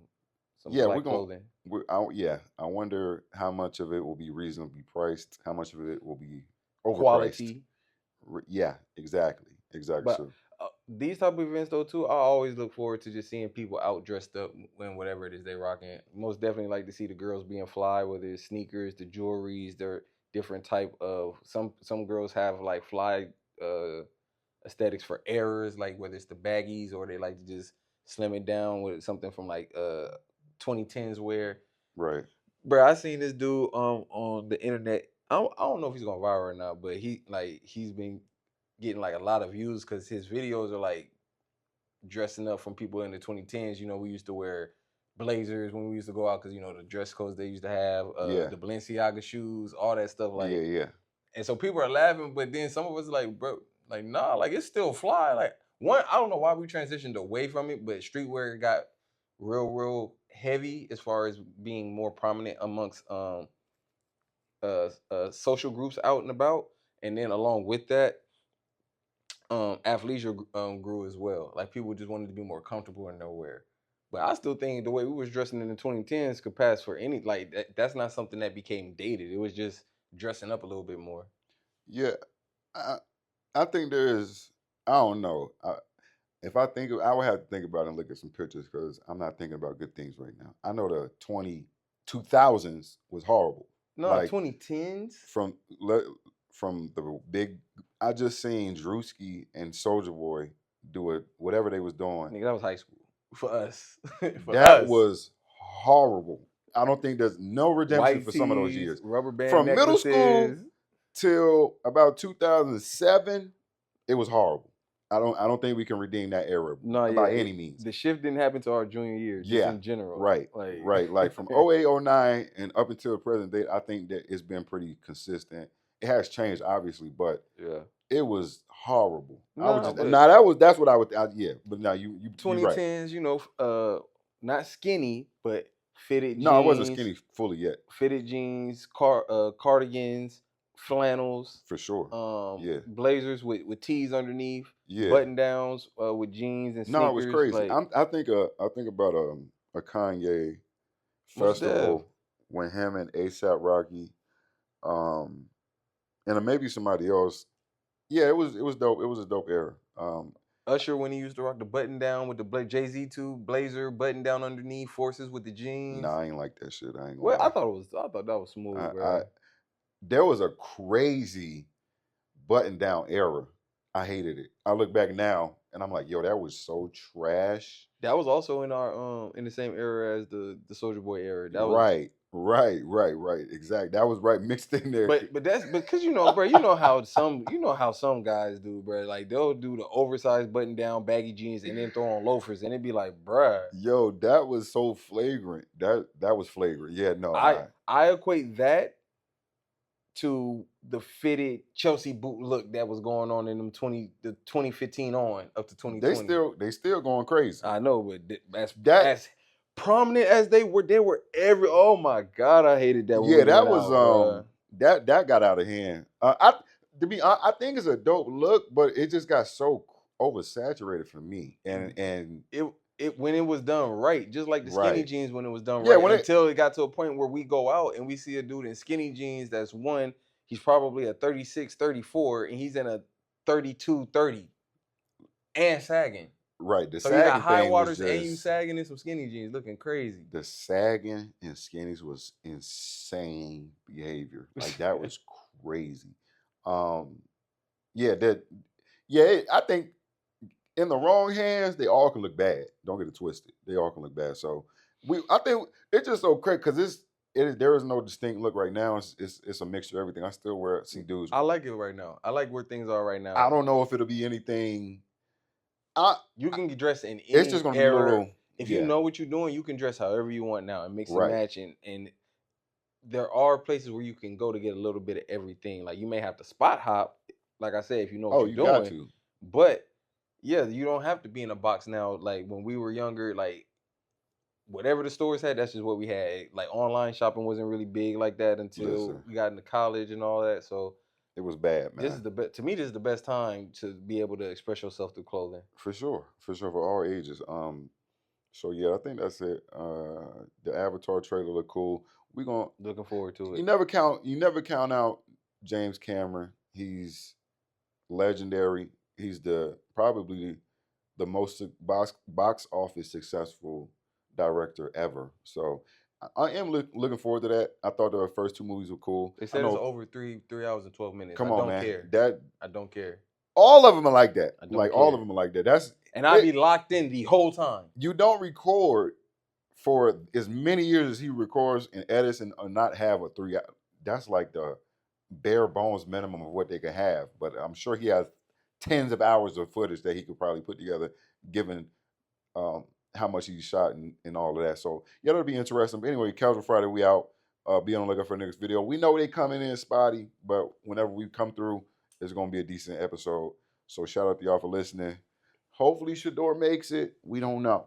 Yeah, we're black going. clothing. Yeah, I wonder how much of it will be reasonably priced. How much of it will be overpriced. Quality. Yeah, exactly, exactly. But So these type of events though too, I always look forward to just seeing people out dressed up when whatever it is they rocking. Most definitely like to see the girls being fly, whether it's sneakers, the jewelries, their different type of some girls have like fly uh aesthetics for errors, like whether it's the baggies or they like to just slim it down with something from like 2010s wear. right. Bro, I seen this dude on the internet. I don't know if he's going viral or not, but he's been getting like a lot of views because his videos are like dressing up from people in the 2010s. You know, we used to wear blazers when we used to go out because you know the dress codes they used to have, Yeah, the Balenciaga shoes, all that stuff. yeah, Like, yeah. and so people are laughing, but then some of us are like, bro, like nah, like it's still fly. Like one, I don't know why we transitioned away from it, but streetwear got real heavy as far as being more prominent amongst social groups out and about, and then along with that, athleisure grew as well. Like people just wanted to be more comfortable in their wear. But I still think the way we was dressing in the 2010s could pass for any like that's not something that became dated. It was just dressing up a little bit more. Yeah, I I think there is. I don't know. If I think I would have to think about it and look at some pictures because I'm not thinking about good things right now. I know the 2000s was horrible. No, Like 2010s. from from the big. I just seen Drewski and Soldier Boy do it. Whatever they was doing, Nigga, that was high school for us. For that us, was horrible. I don't think there's no redemption white for some of those tees, years. rubber band From middle school necklaces. till about 2007, it was horrible. I don't think we can redeem that era No, yeah, by any means. the shift didn't happen to our junior year, just Yeah, in general. right, Like, right. Like from 08, 09 and up until the present day, I think that it's been pretty consistent. It has changed obviously, but yeah, it was horrible. I was no, just but now that's what I would yeah. But now you right. 2010s, you know, not skinny, but fitted No, I wasn't jeans, skinny fully yet, cardigans, flannels, for sure. Yeah, blazers with tees underneath, yeah. button downs with jeans and No, it was sneakers. crazy. Like I think about a Kanye most dev. festival when him and ASAP Rocky, um, and maybe somebody else. Yeah, it was dope. It was a dope era. Usher when he used to rock the button down with the Jay Z too blazer button down underneath, forces with the jeans. Nah, I ain't like that shit. I ain't gonna Well, lie. I thought that was smooth, I bro. there was a crazy button down era. I hated it. I look back now and I'm like, yo, that was so trash. That was also in our in the same era as the Soldier Boy era. That was Right. Exactly. That was right mixed in there. but that's because bro, you know how some guys do, bro. Like they'll do the oversized button down baggy jeans and then throw on loafers and it'd be like, bruh. Yo, that was so flagrant. That was flagrant. Yeah, no, I equate that to the fitted Chelsea boot look that was going on in the 2015 on up to they 2020. still going crazy. I know, but That as prominent as they were every. Oh my god, I hated that when yeah, we that went was out, bro. that got out of hand. I think it's a dope look, but it just got so oversaturated for me. And It when it was done right, just like the skinny right, jeans when it was done yeah, right, when it until it got to a point where we go out and we see a dude in skinny jeans that's one, he's probably a 36, 34, and he's in a 32, 30 and sagging. right. The So you got sagging high thing was waters and you just sagging in some skinny jeans, looking crazy. the sagging and skinnies was insane behavior. Like that was crazy. Um, yeah, I think in the wrong hands, they all can look bad. Don't get it twisted. They all can look bad. So I think it's just so crazy because there is no distinct look right now. It's a mixture of everything. I still see dudes. I like it right now. I like where things are right I now. don't know if it'll be anything. I You can get dressed in It's just any gonna be a era. little, If you yeah, know what you're doing, you can dress however you want now and mix and right. match. And there are places where you can go to get a little bit of everything. Like you may have to spot hop, like I said, if you know what Oh, you're you got doing. to But yeah, you don't have to be in a box now. Like when we were younger, like whatever the stores had, that's just what we had. Like online shopping wasn't really big like that until listen. we got into college and all that. So It was bad, this man. is the best. To me, this is the best time to be able to express yourself through clothing. For sure, for all ages. So yeah, I think that's it. The Avatar trailer look cool. We gonna Looking forward to it. you never count out James Cameron. He's legendary. He's probably the most box office successful director ever. So I am looking forward to that. I thought the first two movies were cool. They I said it's know. over 3 hours and 12 minutes. I Come on, don't man. care. That I don't care. all of them are like that. I don't Like all of care. them are like that. That's And I'll it. be locked in the whole time. You don't record for as many years as he records and edits and not have a 3 hour. That's like the bare bones minimum of what they can have. But I'm sure he has tens of hours of footage that he could probably put together, given how much he shot and all of that. So yeah, that'll be interesting. But anyway, Casual Friday, we out. Be on the lookout for the next video. We know they coming in spotty, but whenever we come through, it's gonna be a decent episode. So shout out to y'all for listening. Hopefully Shedeur makes it. We don't know.